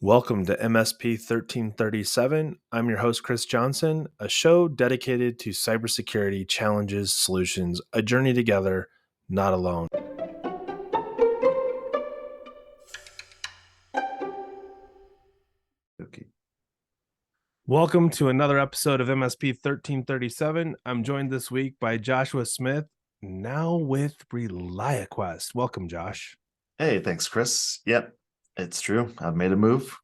Welcome to MSP 1337. I'm your host, Chris Johnson, a show dedicated to cybersecurity challenges, solutions, a journey together, not alone. Okay. Welcome to another episode of MSP 1337. I'm joined this week by Joshua Smith, now with Reliaquest. Welcome, Josh. Hey, thanks, Chris. Yep, it's true. I've made a move.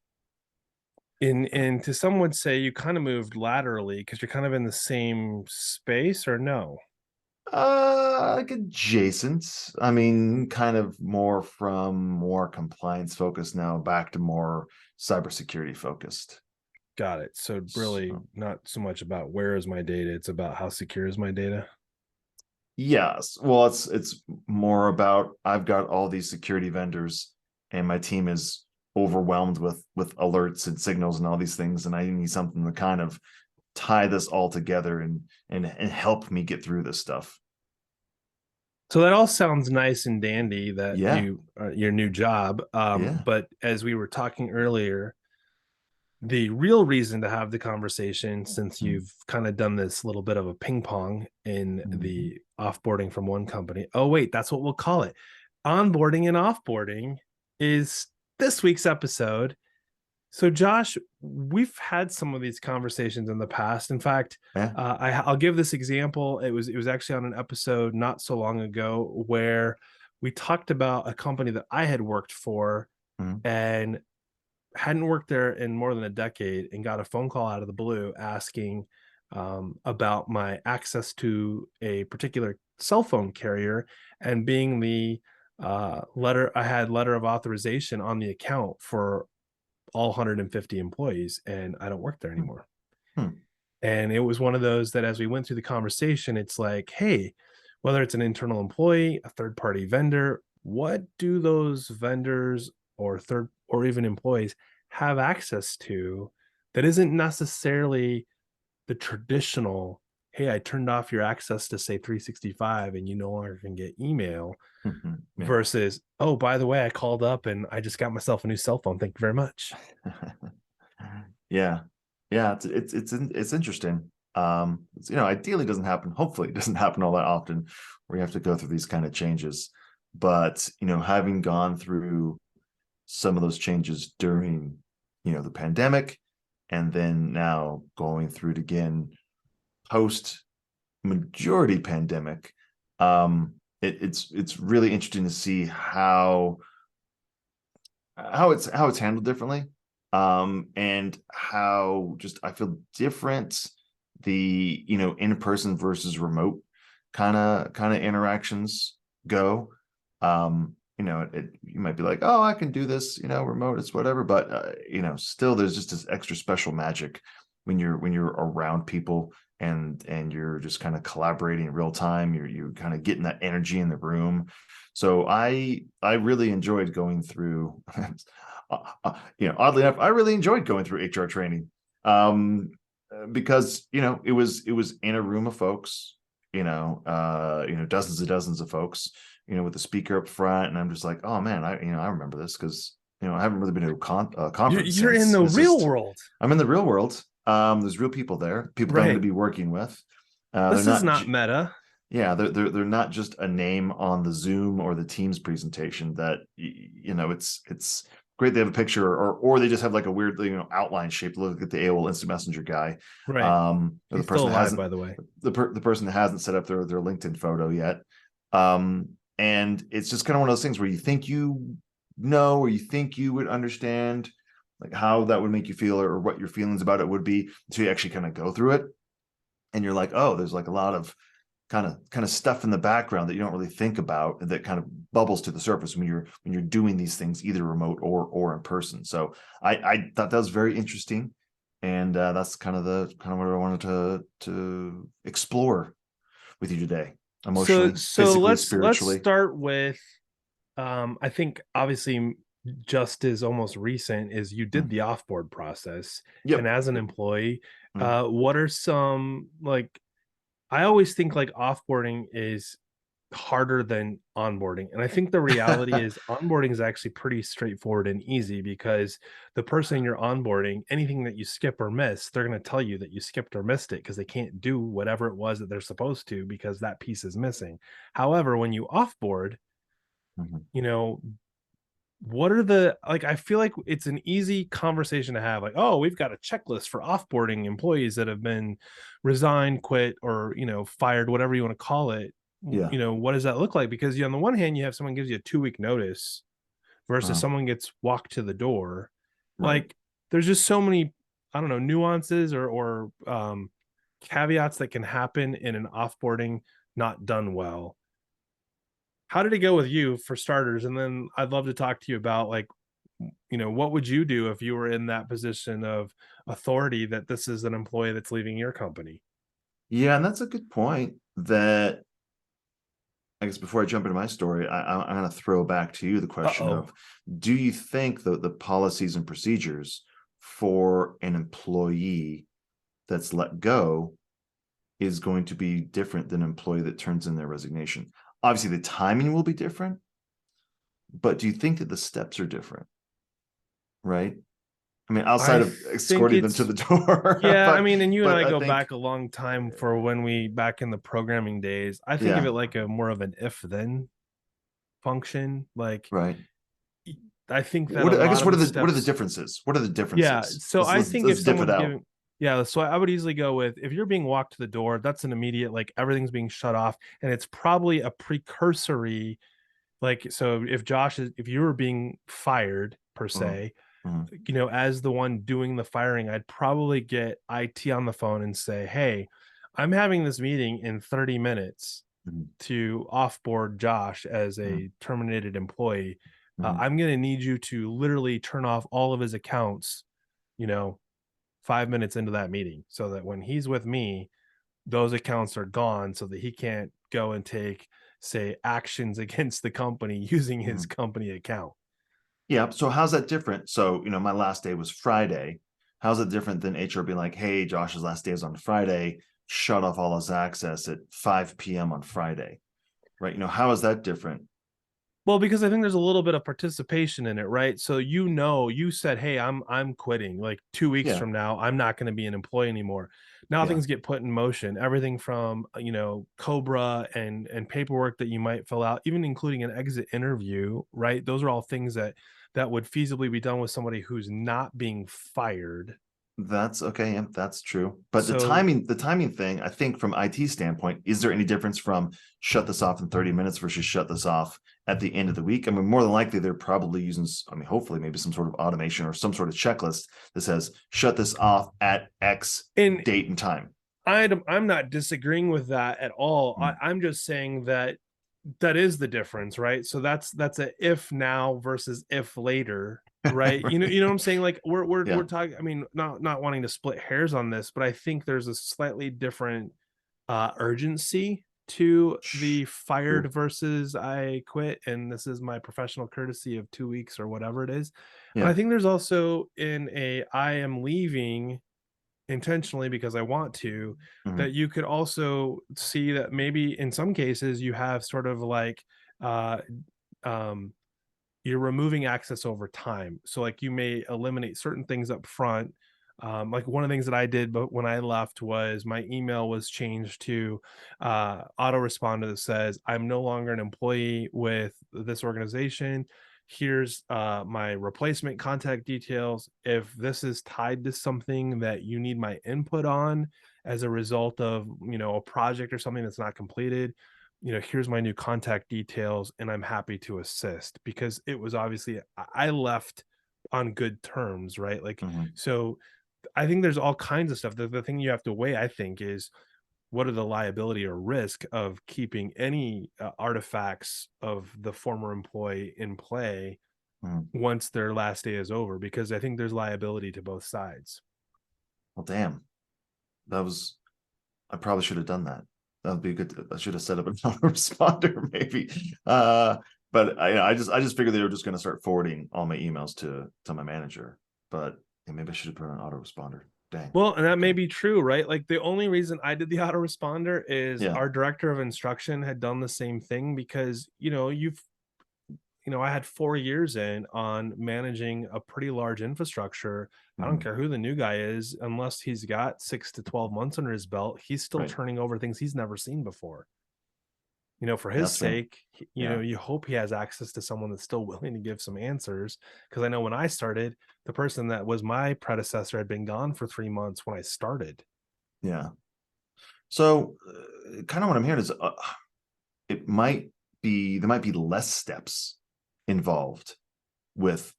And to some would say you kind of moved laterally because you're kind of in the same space, or no? Like adjacent. I mean, kind of more compliance focused now back to more cybersecurity focused. Got it. So really not so much about where is my data, it's about how secure is my data. Yes. Well, it's more about I've got all these security vendors and my team is overwhelmed with alerts and signals and all these things, and I need something to kind of tie this all together and help me get through this stuff. So that all sounds nice and dandy that Yeah. your new job. Yeah. But as we were talking earlier, the real reason to have the conversation, since you've kind of done this little bit of a ping pong in the offboarding from one company. Oh, wait, that's what we'll call it. Onboarding and offboarding is this week's episode. So, Josh, we've had some of these conversations in the past. In fact, Yeah. I'll give this example. It was actually on an episode not so long ago where we talked about a company that I had worked for and hadn't worked there in more than a decade, and got a phone call out of the blue asking about my access to a particular cell phone carrier, and being the I had letter of authorization on the account for all 150 employees, and I don't work there anymore. And it was one of those that as we went through the conversation, it's like, hey, whether it's an internal employee, a third party vendor, what do those vendors or even employees have access to that isn't necessarily the traditional, hey, I turned off your access to say 365 and you no longer can get email, versus, oh, by the way, I called up and I just got myself a new cell phone. Thank you very much. Yeah. It's interesting. Ideally it doesn't happen. Hopefully it doesn't happen all that often where you have to go through these kind of changes. But, having gone through some of those changes during, the pandemic, and then now going through it again post majority pandemic, it's really interesting to see how it's handled differently, and how just I feel different the in-person versus remote kind of interactions go. You might be like, oh, I can do this, remote, it's whatever, but still there's just this extra special magic when you're around people, and you're just kind of collaborating in real time. You're kind of getting that energy in the room. So I really enjoyed going through oddly enough, I really enjoyed going through HR training, because it was in a room of folks, dozens of folks, with the speaker up front, and I'm just like, oh man, I remember this because I haven't really been to a conference. You're in the real world. I'm in the real world. There's real people there, people that I'm going to be working with. This is not meta. Yeah, they're not just a name on the Zoom or the Teams presentation. That it's great they have a picture, or they just have like a weird outline shape. Look at the AOL Instant Messenger guy, right? The person that hasn't, by the way, the person that hasn't set up their LinkedIn photo yet. And it's just kind of one of those things where you think or you think you would understand like how that would make you feel, or what your feelings about it would be, so you actually kind of go through it, and you're like, oh, there's like a lot of kind of stuff in the background that you don't really think about, that kind of bubbles to the surface when you're doing these things either remote or in person. So I thought that was very interesting, and that's kind of what I wanted to explore with you today, emotionally, so physically, spiritually. Let's start with I think obviously just as almost recent is you did the offboard process. Yep. And as an employee, what are some, like, I always think like offboarding is harder than onboarding. And I think the reality is onboarding is actually pretty straightforward and easy, because the person you're onboarding, anything that you skip or miss, they're going to tell you that you skipped or missed it, because they can't do whatever it was that they're supposed to because that piece is missing. However, when you offboard, Mhm. you know, what are the, like, I feel like it's an easy conversation to have, like, oh, we've got a checklist for offboarding employees that have been resigned, quit, or fired, whatever you want to call it. Yeah. What does that look like? Because on the one hand, you have someone gives you a 2 week notice versus Uh-huh. someone gets walked to the door. Right. Like, there's just so many, I don't know, nuances or caveats that can happen in an offboarding not done well. How did it go with you, for starters? And then I'd love to talk to you about, like, what would you do if you were in that position of authority, that this is an employee that's leaving your company? Yeah, and that's a good point. That I guess before I jump into my story, I'm going to throw back to you the question Uh-oh. of, do you think the policies and procedures for an employee that's let go is going to be different than an employee that turns in their resignation? Obviously, the timing will be different, but do you think that the steps are different? Right? I mean, outside I of think escorting them to it's, the door, yeah, I but mean, and you and I I go think, back a long time, for when we back in the programming days. I think of yeah, it like a more of an if then function. Like, right. I think that a What I lot guess of the what are the steps, differences? What are the yeah. differences? So I think if Let's diff it someone's out. giving, yeah, so I would easily go with, if you're being walked to the door, that's an immediate, like, everything's being shut off, and it's probably a precursory, like, so if you were being fired per Mhm, se, mhm, as the one doing the firing, I'd probably get IT on the phone and say, hey, I'm having this meeting in 30 minutes mhm, to offboard Josh as mhm, a terminated employee. mhm, I'm going to need you to literally turn off all of his accounts, you know, 5 minutes into that meeting, so that when he's with me, those accounts are gone, so that he can't go and take, say, actions against the company using his mhm. company account. Yeah. So how's that different? So, my last day was Friday. How's it different than HR being like, hey, Josh's last day is on Friday, shut off all his access at 5 p.m. on Friday? Right. How is that different? Well, because I think there's a little bit of participation in it, right? So, you said, "Hey, I'm quitting. Like, 2 weeks Yeah. from now, I'm not going to be an employee anymore." Now Yeah. things get put in motion. Everything from, Cobra and paperwork that you might fill out, even including an exit interview, right? Those are all things that would feasibly be done with somebody who's not being fired. That's okay. Yeah, that's true. But So, the timing thing, I think from IT standpoint, is there any difference from shut this off in 30 minutes versus shut this off at the end of the week? I mean, more than likely they're probably using, I mean, hopefully maybe some sort of automation or some sort of checklist that says shut this off at X and date and time. I'm not disagreeing with that at all. Mm. I'm just saying that is the difference, right? So that's a if now versus if later, right? Right. You know what I'm saying? Like, we're Yeah. talking, I mean, not wanting to split hairs on this, but I think there's a slightly different urgency to the Sure. fired versus I quit, and this is my professional courtesy of 2 weeks or whatever it is. And I Yeah. think there's also in a I am leaving intentionally because I want to, Mhm. that you could also see that maybe in some cases you have sort of like, uh um you're removing access over time. So, like, you may eliminate certain things up front. Like, one of the things that I did, but when I left, was my email was changed to autoresponder that says, I'm no longer an employee with this organization. Here's my replacement contact details. If this is tied to something that you need my input on as a result of, a project or something that's not completed, here's my new contact details, and I'm happy to assist, because it was obviously, I left on good terms, right? Like, Mhm. so I think there's all kinds of stuff. The thing you have to weigh, I think, is what are the liability or risk of keeping any artifacts of the former employee in play Mhm. once their last day is over, because I think there's liability to both sides. Well, damn. That was, I probably should have done that. That would be a good. I should have set up an autoresponder maybe. But I just figured they were just going to start forwarding all my emails to my manager. But yeah, maybe I should have put on autoresponder. Dang. Well, and that may Okay. be true, right? Like the only reason I did the autoresponder is Yeah. our director of instruction had done the same thing because, I had 4 years in on managing a pretty large infrastructure. I don't Mhm. care who the new guy is, unless he's got 6 to 12 months under his belt, he's still Right. turning over things he's never seen before. For his That's fair. sake, Yeah. you hope he has access to someone that's still willing to give some answers. Because I know when I started, the person that was my predecessor had been gone for 3 months when I started. Yeah. So, kind of what I'm hearing is it might there might be less steps involved with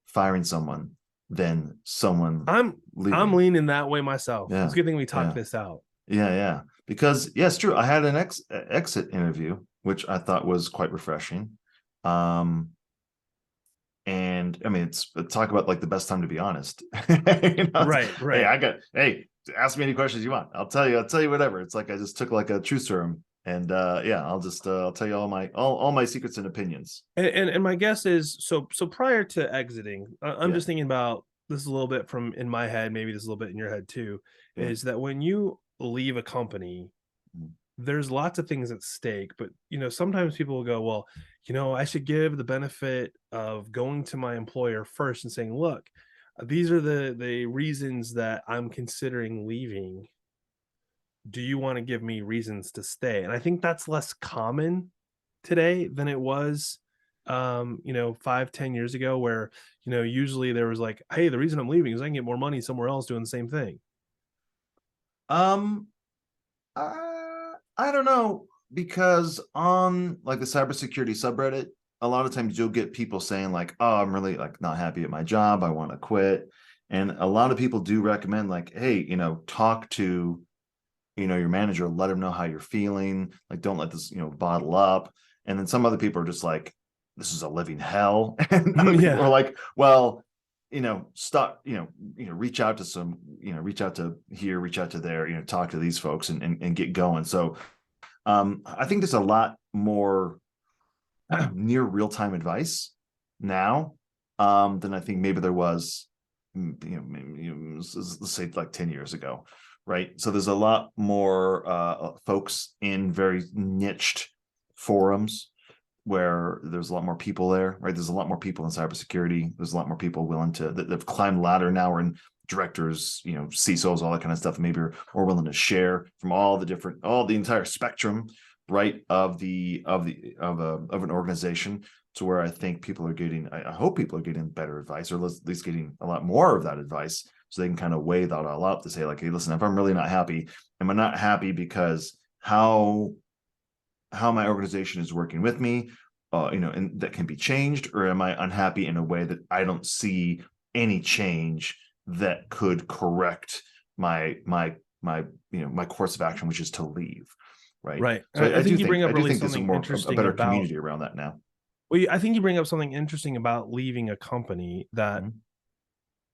firing someone than someone I'm leaving. leaning that way myself. It's a Yeah. good thing we talked Yeah. this out. Yeah. Yeah. Because, yeah, it's true. I had an exit interview, which I thought was quite refreshing. Um, and I mean, it's talk about like the best time to be honest. Right, Hey, right. ask me any questions you want. I'll tell you whatever. It's like I just took like a truth serum, and yeah, I'll tell you all my secrets and opinions. And my guess is, so prior to exiting, I'm Yeah. just thinking about this a little bit from in my head, maybe this a little bit in your head too, Yeah. is that when you leave a company, Mhm. there's lots of things at stake, but sometimes people will go, well, I should give the benefit of going to my employer first and saying, look, these are the reasons that I'm considering leaving. Do you want to give me reasons to stay? And I think that's less common today than it was 5-10 years ago, where usually there was like, hey, the reason I'm leaving is I can get more money somewhere else doing the same thing. Um, I don't know, because on like the cybersecurity subreddit, a lot of times you'll get people saying like, "Oh, I'm really like not happy at my job. I want to quit." And a lot of people do recommend like, "Hey, talk to your manager, let him know how you're feeling. Like, don't let this bottle up." And then some other people are just like, "This is a living hell," and other people Yeah. are like, "Well, stop, reach out to reach out to here, reach out to there, talk to these folks and get going." So I think there's a lot more near real-time advice now than I think maybe there was, let's say like 10 years ago, right? So there's a lot more folks in very niched forums where there's a lot more people there, right? There's a lot more people in cybersecurity. There's a lot more people willing to that have climbed the ladder now, or in directors, CISOs, all that kind of stuff. Maybe are more willing to share from all the entire spectrum, right, of an organization, to where I think people are getting. I hope people are getting better advice, or at least getting a lot more of that advice, so they can kind of weigh that all up to say like, hey, listen, if I'm really not happy, am I not happy because how my organization is working with me, and that can be changed, or am I unhappy in a way that I don't see any change that could correct my course of action, which is to leave, right? Right. So I think you bring I up do really think there's something a interesting better about, community around that now. well, I think you bring up something interesting about leaving a company that, Mhm.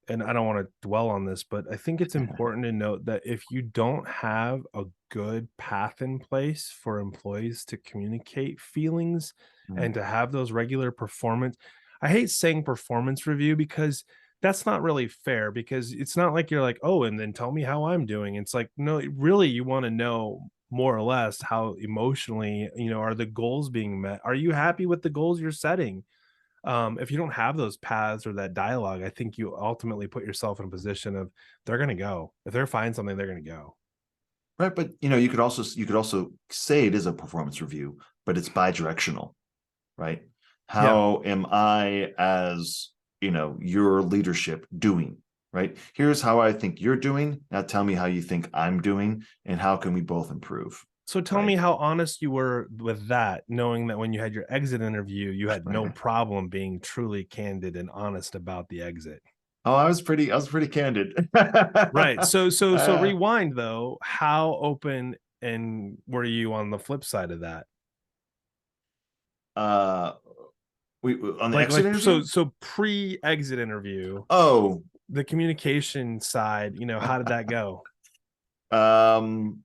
and I don't want to dwell on this, but I think it's important to note that if you don't have a good path in place for employees to communicate feelings Mhm. and to have those regular performance, I hate saying performance review because that's not really fair, because it's not like you're like, oh, and then tell me how I'm doing. It's like, no, really, you want to know more or less how emotionally, are the goals being met? Are you happy with the goals you're setting? If you don't have those paths or that dialogue, I think you ultimately put yourself in a position of, they're going to go. If they're finding something, they're going to go. Right, but you could also say it is a performance review, but it's bi-directional, right? Yeah. How am I, as your leadership, doing? Right? Here's how I think you're doing. Now tell me how you think I'm doing, and how can we both improve? So tell me Right? how honest you were with that, knowing that when you had your exit interview, you had no Right. problem being truly candid and honest about the exit. Oh, I was pretty candid. Right. So uh, rewind though. How open and were you on the flip side of that? uh, we on the Like exit like interview. so pre-exit interview, Oh, the communication side, how did that go? um,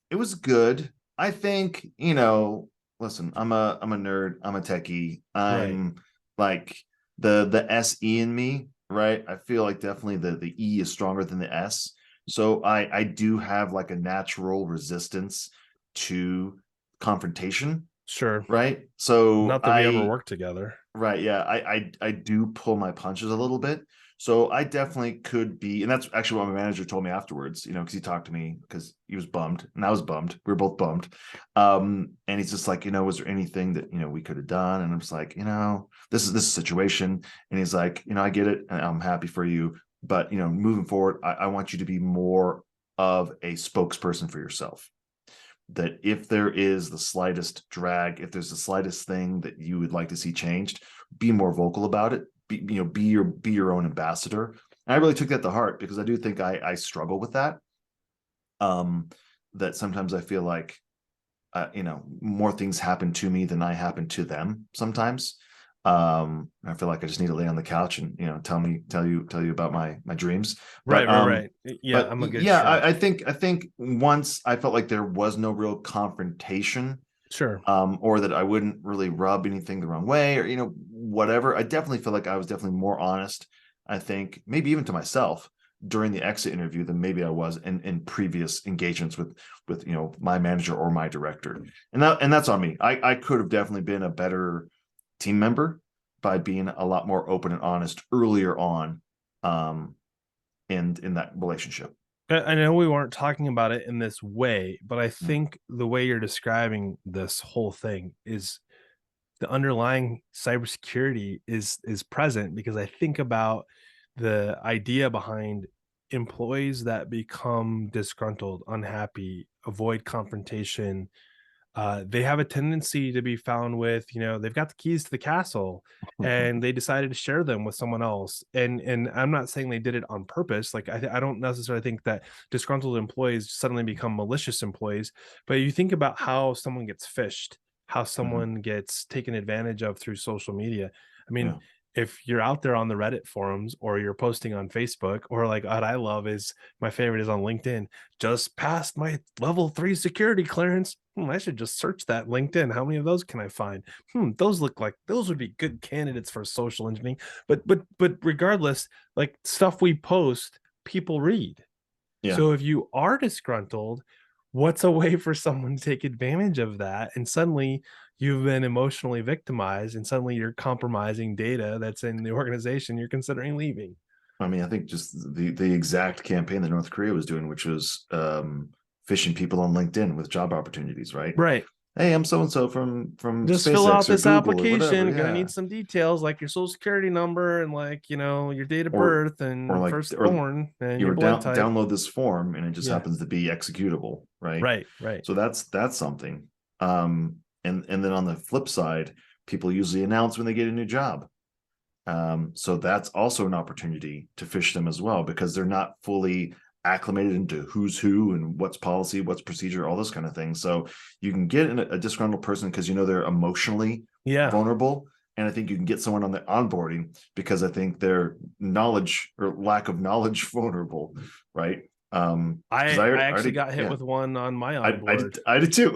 it was good. I think, listen, I'm a nerd, I'm a techie. Right. I'm like the SE in me, right? I feel like definitely the E is stronger than the S. So I do have like a natural resistance to confrontation, Sure. right? So Not that we ever worked together. right, yeah, I do pull my punches a little bit. So I definitely could be, and that's actually what my manager told me afterwards, you know, because he talked to me because he was bummed and I was bummed. We were both bummed. And he's just like, you know, was there anything that, you know, we could have done? And I was like, you know, this situation. And he's like, you know, I get it, and I'm happy for you, but you know, moving forward, I want you to be more of a spokesperson for yourself. That if there is the slightest drag, if there's the slightest thing that you would like to see changed, be more vocal about it. Be your own ambassador. And I really took that to heart because I do think I struggle with that. That sometimes I feel like you know, more things happen to me than I happen to them sometimes. I feel like I just need to lay on the couch and, you know, tell you about my dreams. Right, right, right. Yeah, But I'm a good yeah, shot. I think once I felt like there was no real confrontation, Sure. or that I wouldn't really rub anything the wrong way, or, you know, whatever. I definitely feel like I was definitely more honest, I think, maybe even to myself during the exit interview than maybe I was in previous engagements with, you know, my manager or my director. And that's on me. I could have definitely been a better team member by being a lot more open and honest earlier on, in that relationship. I know we weren't talking about it in this way, but I Mm. think the way you're describing this whole thing is the underlying cybersecurity is present, because I think about the idea behind employees that become disgruntled, unhappy, avoid confrontation. They have a tendency to be found with, you know, they've got the keys to the castle and they decided to share them with someone else. And I'm not saying they did it on purpose. Like I don't necessarily think that disgruntled employees suddenly become malicious employees, but you think about how someone gets phished, how Mhm. someone gets taken advantage of through social media. I mean, Yeah. if you're out there on the Reddit forums or you're posting on Facebook, or like what I love is, my favorite is on LinkedIn, just passed my level 3 security clearance. I should just search that LinkedIn. How many of those can I find? Those look like those would be good candidates for social engineering. But regardless, like stuff we post, people read. Yeah. So if you are disgruntled, what's a way for someone to take advantage of that? And suddenly you've been emotionally victimized, and suddenly you're compromising data that's in the organization you're considering leaving. I mean, I think just the exact campaign that North Korea was doing, which was phishing people on LinkedIn with job opportunities, right? Right. Hey, I'm so and so from Just fill out SpaceX or this Google or whatever. application. Gonna Yeah. need some details like your social security number and, like, you know, your date of Or birth or and like or firstborn and you your were blood type. download this form and it just Yeah. happens to be executable, right? Right. Right. So that's something. And then on the flip side, people usually announce when they get a new job. So that's also an opportunity to fish them as well, because they're not fully acclimated into who's who and what's policy, what's procedure, all this kind of thing. So you can get a disgruntled person because you know they're emotionally Yeah. vulnerable. And I think you can get someone on the onboarding because I think their knowledge or lack of knowledge vulnerable, right? Because I I actually already, got hit yeah, with one on my I onboard. did, I did too.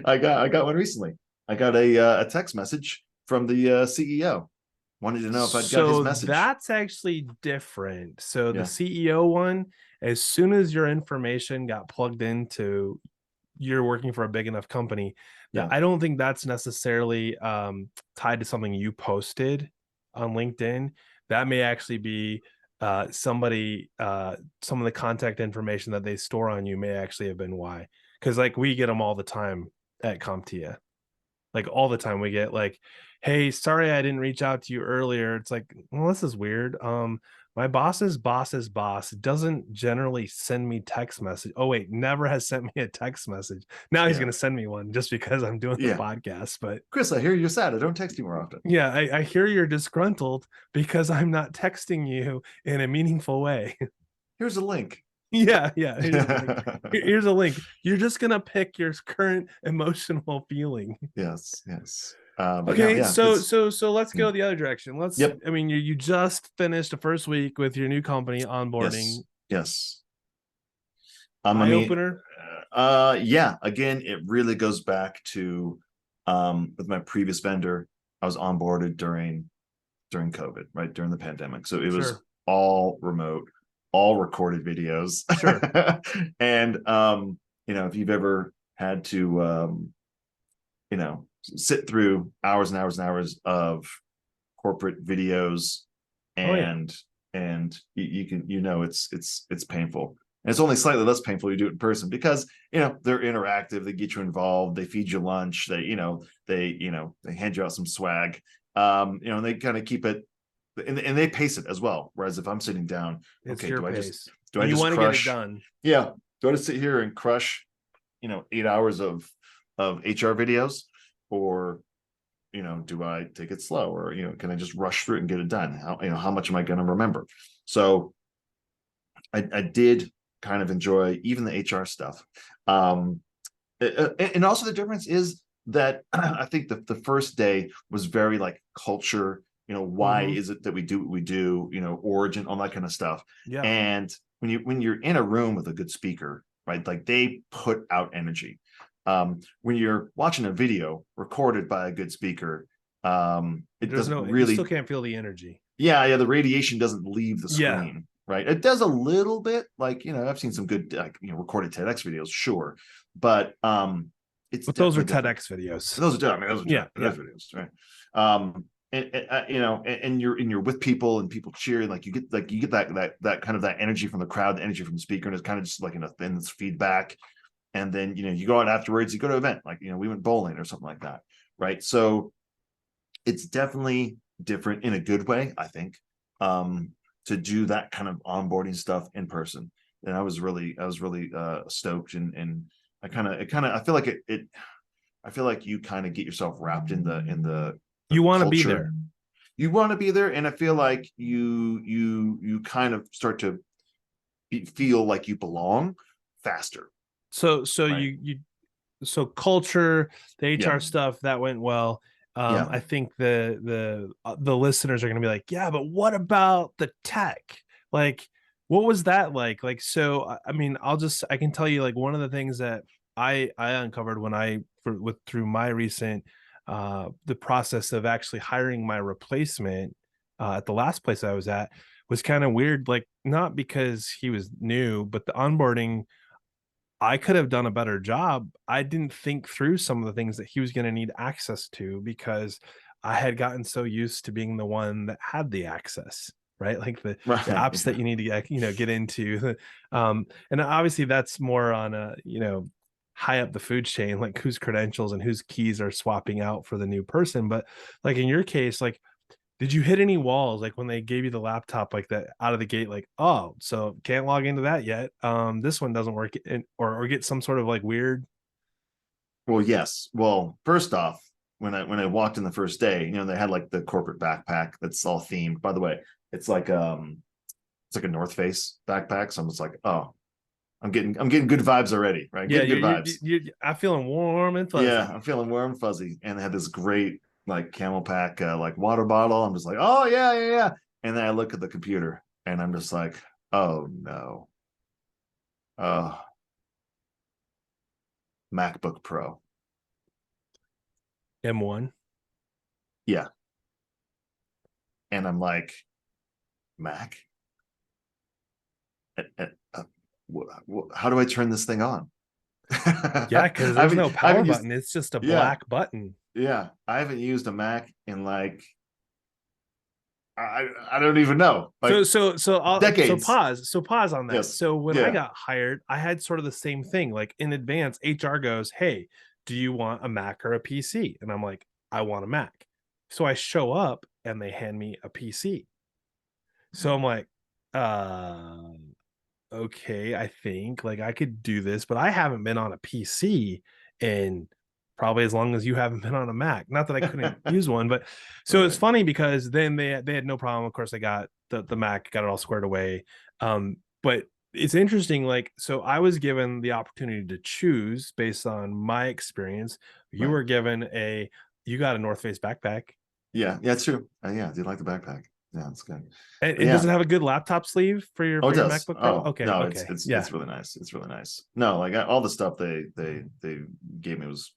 I got one recently. I got a text message from the CEO. Wanted to know if I'd got his So message. that's actually different. So the Yeah, CEO one, as soon as your information got plugged into, you're working for a big enough company, that yeah. I don't think that's necessarily tied to something you posted on LinkedIn. That may actually be somebody, some of the contact information that they store on you may actually have been why. Because like we get them all the time at CompTIA. Like all the time we get like, hey, sorry I didn't reach out to you earlier. It's like, well, this is weird. My boss's boss doesn't generally send me text message. Oh wait, never has sent me a text message. Now he's Yeah. gonna send me one just because I'm doing the Yeah. podcast. But Chris, I hear you're sad. I don't text you more often. yeah, I hear you're disgruntled because I'm not texting you in a meaningful way. Here's a link. Yeah, yeah. Here's a link. Here's a link. You're just gonna pick your current emotional feeling. Yes, yes. But no, Okay, yeah, so it's so so let's mm, go the other direction. Let's, yep. I mean, you just finished the first week with your new company Yes, onboarding. yes. I Eye mean, opener. yeah, again, it really goes back to with my previous vendor, I was onboarded during during COVID, right? During the pandemic. So it was Sure. all remote, all recorded videos. Sure. And if you've ever had to sit through hours and hours and hours of corporate videos, Oh yeah. and you can, it's painful. And it's only slightly less painful you do it in person, because they're interactive, they get you involved, they feed you lunch, they hand you out some swag, and they kind of keep it, and they pace it as well. Whereas if I'm sitting down, It's okay, your do I pace. You just want to get it crush? done. Yeah, do I just sit here and crush 8 hours of HR videos, or do I take it slow, or can I just rush through it and get it done? How much am I going to remember? So I did kind of enjoy even the HR stuff. And also the difference is that I think the first day was very like culture, why is it that we do what we do, origin, all that kind of stuff. Yeah. And when you're in a room with a good speaker, right, like they put out energy. When you're watching a video recorded by a good speaker, it doesn't You really, still can't feel the energy. yeah, the radiation doesn't leave the Yeah. screen, right? It does a little bit, like, I've seen some good, like, recorded TEDx videos, sure, but it's But those are definitely TEDx videos. those are, I mean, those are Yeah. TEDx videos, right? And you're with people, and people cheering, like you get that kind of that energy from the crowd, the energy from the speaker, and it's kind of just like in a thin feedback. And then you go out afterwards, you go to an event, like we went bowling or something like that, right? So it's definitely different in a good way, I think, to do that kind of onboarding stuff in person. And I was really stoked, and I feel like I feel like you kind of get yourself wrapped in the You want to be culture. there. You want to be there, and I feel like you kind of start to feel like you belong faster. So Right. so culture, the Yeah. HR stuff that went well. Yeah. I think the listeners are going to be like, yeah, but what about the tech? Like, what was that like? Like, so I mean, I can tell you, like, one of the things that I uncovered when through my recent the process of actually hiring my replacement at the last place I was at was kind of weird. Like, not because he was new, but the onboarding, I could have done a better job. I didn't think through some of the things that he was going to need access to, because I had gotten so used to being the one that had the access, right? Like the Right. apps that you need to get into. And obviously that's more on a, high up the food chain, like whose credentials and whose keys are swapping out for the new person. But like in your case, like, did you hit any walls, like when they gave you the laptop like that out of the gate, like, oh, so can't log into that yet? This one doesn't work, or get some sort of like weird. Well, yes. Well, first off, when I walked in the first day, they had like the corporate backpack that's all themed. By the way, it's like a North Face backpack. So I'm just like, oh, I'm getting good vibes already, right? Yeah, Getting good vibes. I'm feeling warm and fuzzy. Yeah, I'm feeling warm and fuzzy. And they had this great like Camelback like water bottle. I'm just like, oh yeah, yeah, yeah. And then I look at the computer and I'm just like, oh no. MacBook Pro. M1. Yeah. And I'm like, Mac? How do I turn this thing on? Yeah, because I there's mean, no I power haven't used, button. It's just a yeah, black button. yeah. I haven't used a Mac in like I don't even know, like decades. Pause on that. Yes, So when I yeah. got hired, I had sort of the same thing. Like in advance, HR goes, "Hey, do you want a Mac or a PC?" And I'm like, "I want a Mac." So I show up and they hand me a PC. So I'm like, uh, okay, I think like I could do this, but I haven't been on a PC in probably as long as you haven't been on a Mac. Not that I couldn't use one, but so it's Right. funny because then they had no problem. Of course, they got the Mac, got it all squared away. But it's interesting, like, so I was given the opportunity to choose based on my experience. You Right. were given you got a North Face backpack. Yeah, yeah, it's true. Yeah, I do like the backpack. Yeah, it's good. But And does yeah. it have a good laptop sleeve for Oh, it your does. MacBook Pro? Oh Okay, no, okay, yeah. it's really nice. It's really nice. No, like all the stuff they gave me was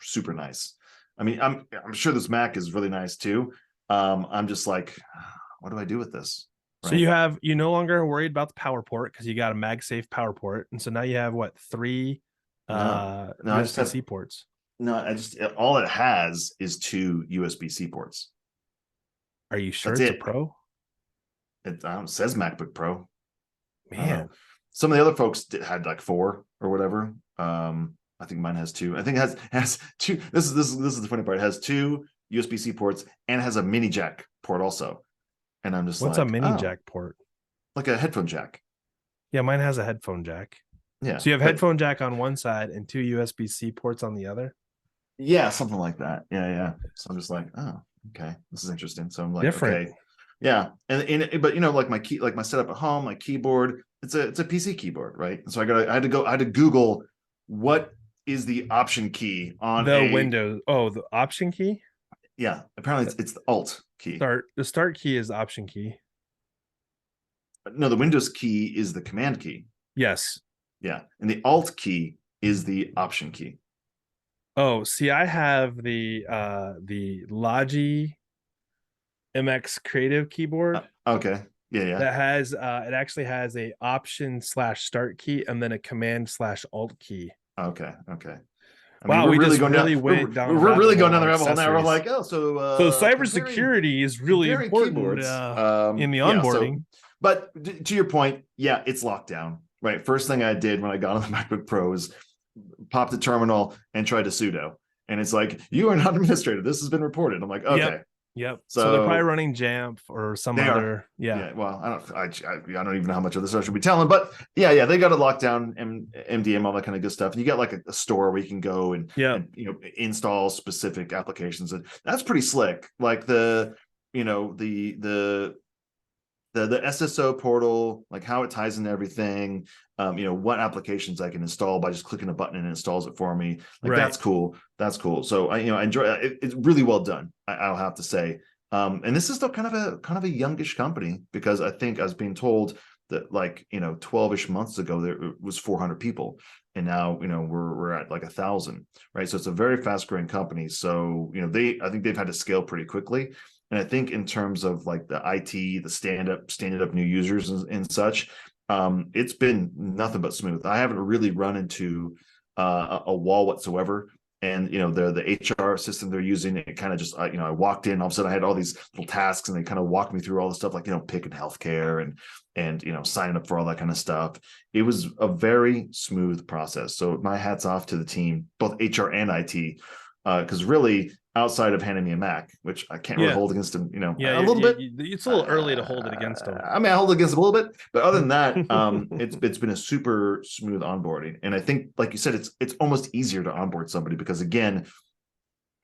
super nice. I mean, I'm sure this Mac is really nice too. I'm just like, what do I do with this? So Right. you no longer worried about the power port because you got a MagSafe power port. And so now you have what, three No, I just have, USB-C ports. no, all it has is two USB-C ports. Are you sure That's it's a it. Pro? It says MacBook Pro. I don't know. Man, Some of the other folks had like four or whatever. I think mine has two. I think it has two. This is the funny part. It has two USB-C ports and has a mini jack port also. And I'm just what's a like, mini oh, jack port? like a headphone jack. Yeah, mine has a headphone jack. Yeah, So you have but headphone jack on one side and two USB-C ports on the other. yeah, something like that. Yeah, yeah. So I'm just like, oh, okay, this is interesting. So I'm like, Different. okay, yeah. But you know, like my setup at home, my keyboard, it's a PC keyboard, right? So I had to Google what is the option key on The a, Windows. Oh, the option key. yeah. Apparently it's the Alt key. The start key is the option key. No, the Windows key is the Command key. Yes. Yeah, and the Alt key is the option key. Oh, see, I have the Logi MX Creative keyboard Okay. Yeah, yeah. that has it actually has a option/start key and then a command/alt key. Okay. Okay. I mean, Wow, we're we really just going down. really went down a We're rabbit really going hole down on the rabbit hole now. We're accessories. like, oh, so So comparing cybersecurity is really important keyboards. in the Yeah. So, onboarding. but to your point, yeah, it's locked down. Right. First thing I did when I got on the MacBook Pro is pop the terminal and try to sudo, and it's like, you are not administrator. This has been reported. I'm like, okay. Yep. Yep. So they're probably So running Jamf or some they are. other. Yeah. Yeah. Well, I don't even know how much of this I should be telling, but yeah, they got it locked down, MDM, all that kind of good stuff. And you got like a store where you can go Yeah. and install specific applications, and that's pretty slick. Like the SSO portal, like how it ties into everything. What applications I can install by just clicking a button and it installs it for me. Like, Right. that's cool. That's cool. So I enjoy it. It's really well done. I'll have to say. And this is still kind of a youngish company, because I think I was being told that, like, 12-ish months ago there was 400 people, and now we're at like 1,000, right? So it's a very fast growing company. So I think they've had to scale pretty quickly. And I think in terms of like the IT, the standing up new users and such, it's been nothing but smooth. I haven't really run into a wall whatsoever. And the HR system they're using, it kind of just I walked in, all of a sudden I had all these little tasks, and they kind of walked me through all the stuff, like picking healthcare and signing up for all that kind of stuff. It was a very smooth process. So my hat's off to the team, both HR and IT, because really, outside of handing me a Mac, which I can't really hold against them, Yeah, a little bit. It's a little early to hold it against them. I mean, I hold it against them a little bit, but other than that, it's been a super smooth onboarding. And I think, like you said, it's almost easier to onboard somebody, because again, if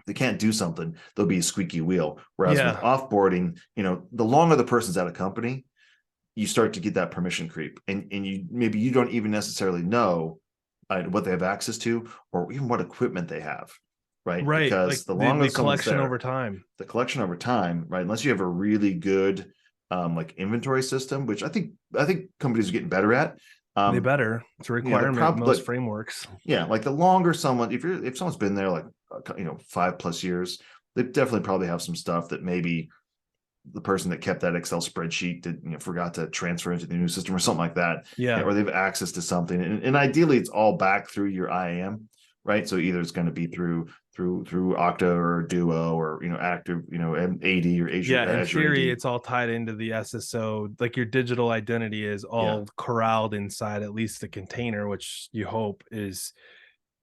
they can't do something, there'll be a squeaky wheel. Whereas with offboarding, the longer the person's at a company, you start to get that permission creep, and you don't even necessarily know what they have access to, or even what equipment they have. Right. Because Like the longer the someone's collection there, over time. the collection over time, right? Unless you have a really good like inventory system, which I think companies are getting better at. They better. It's a requirement in most frameworks. Yeah, like the longer someone, if someone's been there like 5+ years, they definitely probably have some stuff that maybe the person that kept that Excel spreadsheet did forgot to transfer into the new system or something like that. Yeah. Or they have access to something, and ideally it's all back through your IAM. Right. So either it's going to be through Okta or Duo or Active, AD or Azure. Yeah, in Azure theory, AD. it's all tied into the SSO. Like your digital identity is all corralled inside at least the container, which you hope is,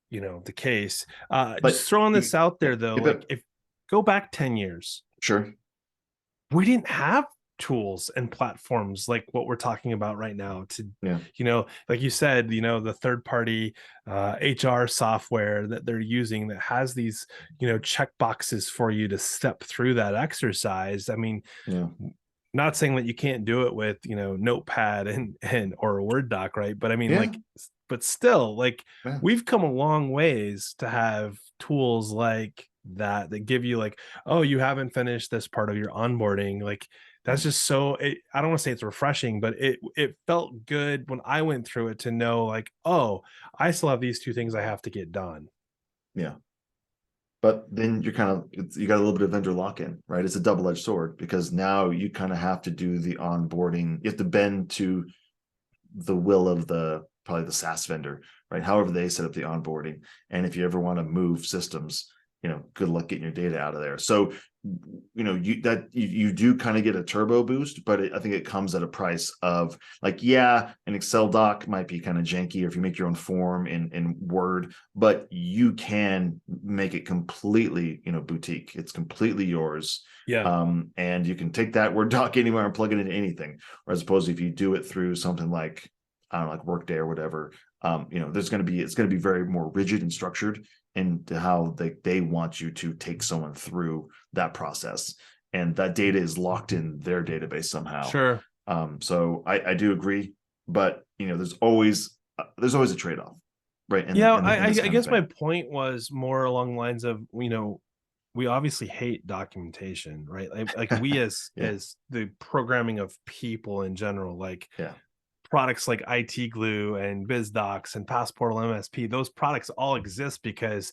the case. But just throwing this out there though, like if go back 10 years, sure, we didn't have tools and platforms like what we're talking about right now to like you said, the third party HR software that they're using that has these check boxes for you to step through that exercise. I mean, not saying that you can't do it with Notepad and or a Word doc, right? But I mean, but still, like we've come a long ways to have tools like that give you like, oh, you haven't finished this part of your onboarding. Like that's just so I don't want to say it's refreshing, but it felt good when I went through it to know like, oh, I still have these two things I have to get done. Yeah. But then you got a little bit of vendor lock-in, right? It's a double-edged sword, because now you kind of have to do the onboarding. You have to bend to the will of probably the SaaS vendor, right? However they set up the onboarding. And if you ever want to move systems, good luck getting your data out of there. So, you do kind of get a turbo boost, but I think it comes at a price of, like, yeah, an Excel doc might be kind of janky, or if you make your own form in Word, but you can make it completely, boutique. It's completely yours. Yeah. And you can take that Word doc anywhere and plug it into anything. Or as opposed to if you do it through something like, I don't know, like Workday or whatever, it's going to be very more rigid and structured into how they want you to take someone through that process, and that data is locked in their database somehow. Sure. So I do agree, but there's always a trade-off, right? I guess my point was more along the lines of, we obviously hate documentation, right? Like we as yeah. as the programming of people in general, like Yeah. products like IT Glue and BizDocs and Passportal MSP, those products all exist because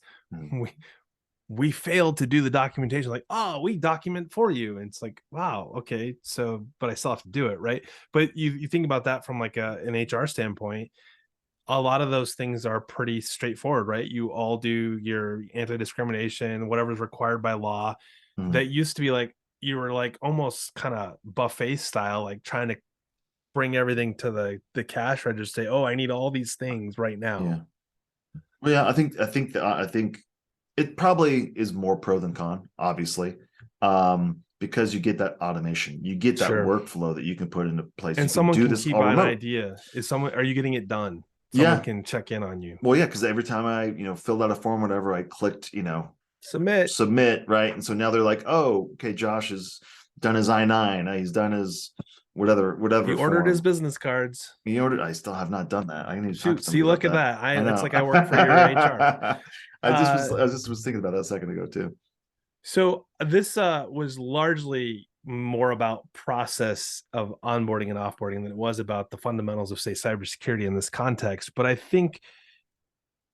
we failed to do the documentation. Like, oh, we document for you. And it's like, wow, okay. So, but I still have to do it, right? But you think about that from like an HR standpoint, a lot of those things are pretty straightforward, right? You all do your anti-discrimination, whatever's required by law. That used to be like, you were like almost kind of buffet style, like trying to bring everything to the cash register. Say, oh, I need all these things right now. Yeah. Well, yeah, I think it probably is more pro than con, obviously, because you get that automation, you get that workflow that you can put into place. And you someone can do can this keep all an remote. idea. Are you getting it done? Someone can check in on you. Well, yeah, because every time I, filled out a form, whatever, I clicked, submit, right? And so now they're like, oh, okay, Josh has done his I-9, he's done his whatever He ordered his business cards. He ordered. I still have not done that. I need to talk to See, somebody look about at that. I know. It's like I work for your HR. I just was thinking about that a second ago too. So this was largely more about process of onboarding and offboarding than it was about the fundamentals of, say, cybersecurity in this context. But I think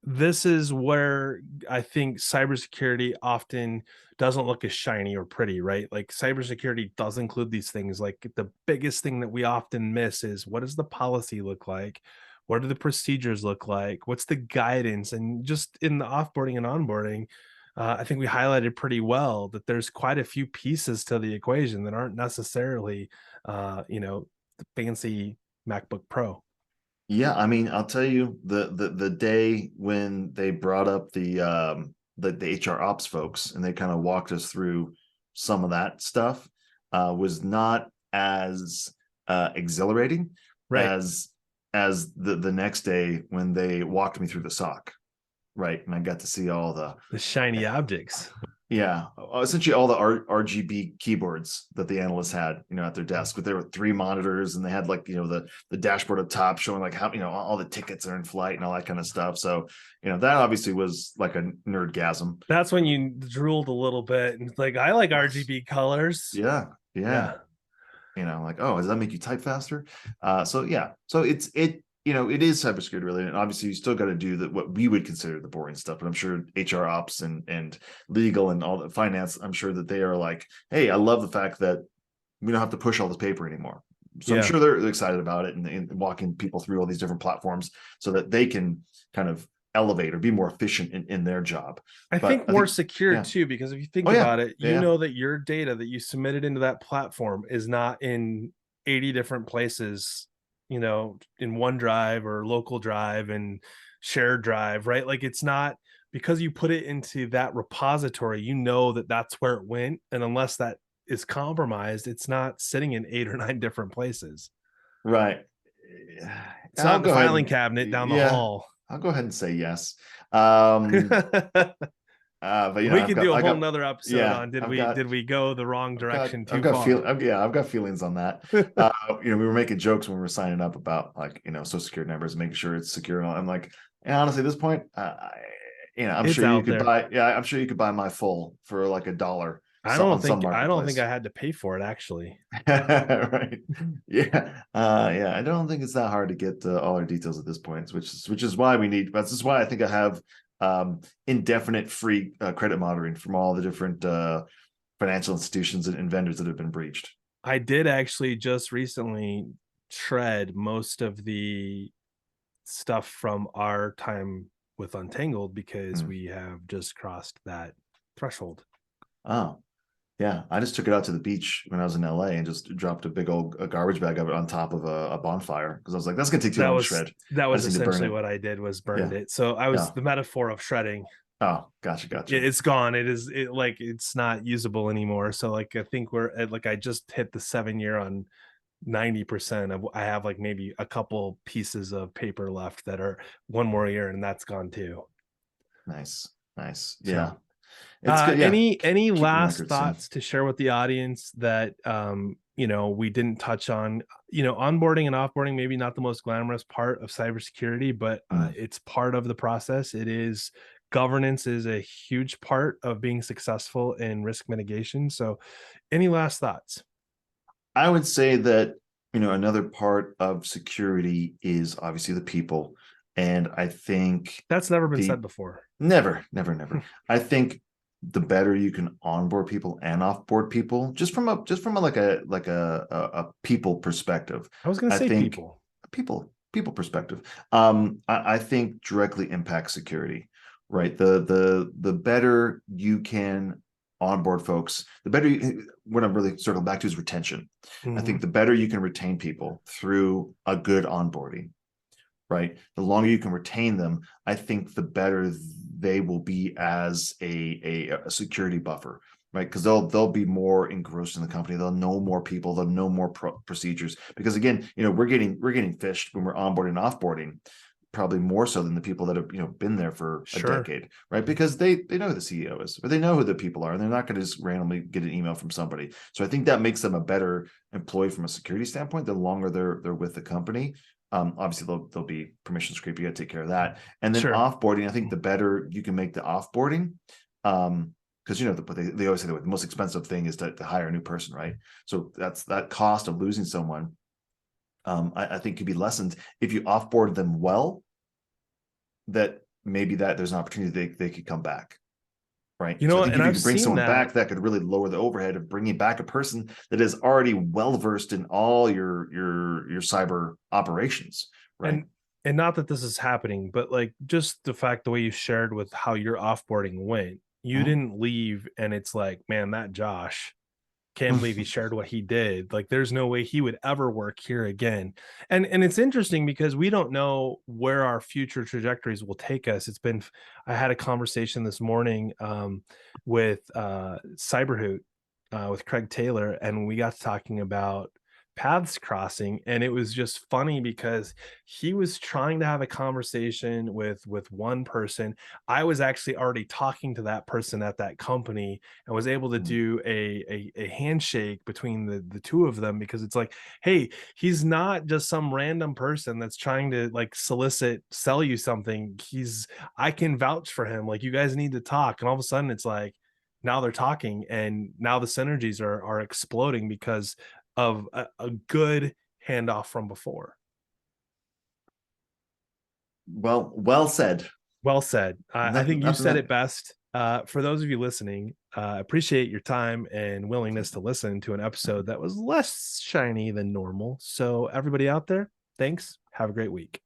this is where I think cybersecurity often doesn't look as shiny or pretty, right? Like cybersecurity does include these things. Like the biggest thing that we often miss is, what does the policy look like? What do the procedures look like? What's the guidance? And just in the offboarding and onboarding, I think we highlighted pretty well that there's quite a few pieces to the equation that aren't necessarily, the fancy MacBook Pro. Yeah, I mean, I'll tell you, the day when they brought up the HR ops folks and they kind of walked us through some of that stuff, was not as exhilarating, Right. as the next day when they walked me through the SOC, right? And I got to see all The shiny objects. yeah, essentially all the RGB keyboards that the analysts had, at their desk. But there were 3 monitors, and they had like, the dashboard up top showing like how, all the tickets are in flight and all that kind of stuff. So, that obviously was like a nerdgasm. That's when you drooled a little bit and like, I like RGB colors. Yeah. Like, oh, does that make you type faster? So yeah, so it is cybersecurity related, and obviously you still got to do what we would consider the boring stuff. But I'm sure HR ops and legal and all the finance, I'm sure that they are like, hey, I love the fact that we don't have to push all this paper anymore. So I'm sure they're excited about it, and walking people through all these different platforms so that they can kind of elevate or be more efficient in their job. I think more secure too, because if you think about it, you know that your data that you submitted into that platform is not in 80 different places, in OneDrive or local drive and shared drive, right? Like it's not, because you put it into that repository, that that's where it went. And unless that is compromised, it's not sitting in 8 or 9 different places. Right. It's not the filing cabinet down the hall. I'll go ahead and say yes. But we could do a whole nother episode on did we go the wrong direction too far? I've got feelings on that. We were making jokes when we were signing up about like, social security numbers, making sure it's secure. And I'm like, honestly, at this point, I'm sure you could buy my full for like $1. I don't think I had to pay for it actually. Right. Yeah. I don't think it's that hard to get all our details at this point, which is why this is why I think I have indefinite free credit monitoring from all the different financial institutions and vendors that have been breached. I did actually just recently shred most of the stuff from our time with Untangled because we have just crossed that threshold. Oh, yeah. I just took it out to the beach when I was in LA and just dropped a big old garbage bag of it on top of a bonfire because I was like, that's gonna take too long to shred. That I was just need to burn essentially it. what I did, was burned Yeah. it. So I was Yeah. the metaphor of shredding. Oh, gotcha. It's gone. It's not usable anymore. So like I think we're at, like I just hit the 7-year on 90% of. I have like maybe a couple pieces of paper left that are one more year, and that's gone too. Nice. Yeah. So It's good. Yeah. any Keeping last records soon. thoughts to share with the audience that we didn't touch on? Onboarding and offboarding, maybe not the most glamorous part of cybersecurity, but it's part of the process. It is Governance is a huge part of being successful in risk mitigation. So any last thoughts? I would say that, another part of security is obviously the people. And I think That's never been the said before. never. I think the better you can onboard people and offboard people, just from a like a people perspective. I was going to I say think people. people perspective. I think directly impacts security, right? The better you can onboard folks, the better what I'm really circling back to is retention. I think the better you can retain people through a good onboarding, right? The longer you can retain them, I think the better they will be as a security buffer, right? Because they'll be more engrossed in the company. They'll know more people. They'll know more procedures. Because again, we're getting fished when we're onboarding and offboarding, probably more so than the people that have been there for a decade, right? Because they know who the CEO is, or they know who the people are, and they're not going to just randomly get an email from somebody. So I think that makes them a better employee from a security standpoint. The longer they're with the company. Obviously there'll be permissions creep. You got to take care of that. And then offboarding, I think the better you can make the offboarding, because they always say that the most expensive thing is to hire a new person, right? So that's that cost of losing someone. I think could be lessened if you offboard them well. That maybe that there's an opportunity they could come back. Right. So I think And if you I've could bring seen someone that. back, that could really lower the overhead of bringing back a person that is already well versed in all your cyber operations. Right. And not that this is happening, but like just the fact, the way you shared with how your offboarding went, you didn't leave and it's like, man, that Josh, can't believe he shared what he did. Like there's no way he would ever work here again. And it's interesting because we don't know where our future trajectories will take us. I had a conversation this morning with Cyberhoot with Craig Taylor, and we got to talking about paths crossing, and it was just funny because he was trying to have a conversation with one person. I was actually already talking to that person at that company and was able to do a handshake between the two of them, because it's like, hey, he's not just some random person that's trying to like sell you something. I can vouch for him. Like, you guys need to talk. And all of a sudden it's like, now they're talking, and now the synergies are exploding because of a good handoff from before. Well said. Well said. I think you said That. it best. For those of you listening, appreciate your time and willingness to listen to an episode that was less shiny than normal. So everybody out there, thanks. Have a great week.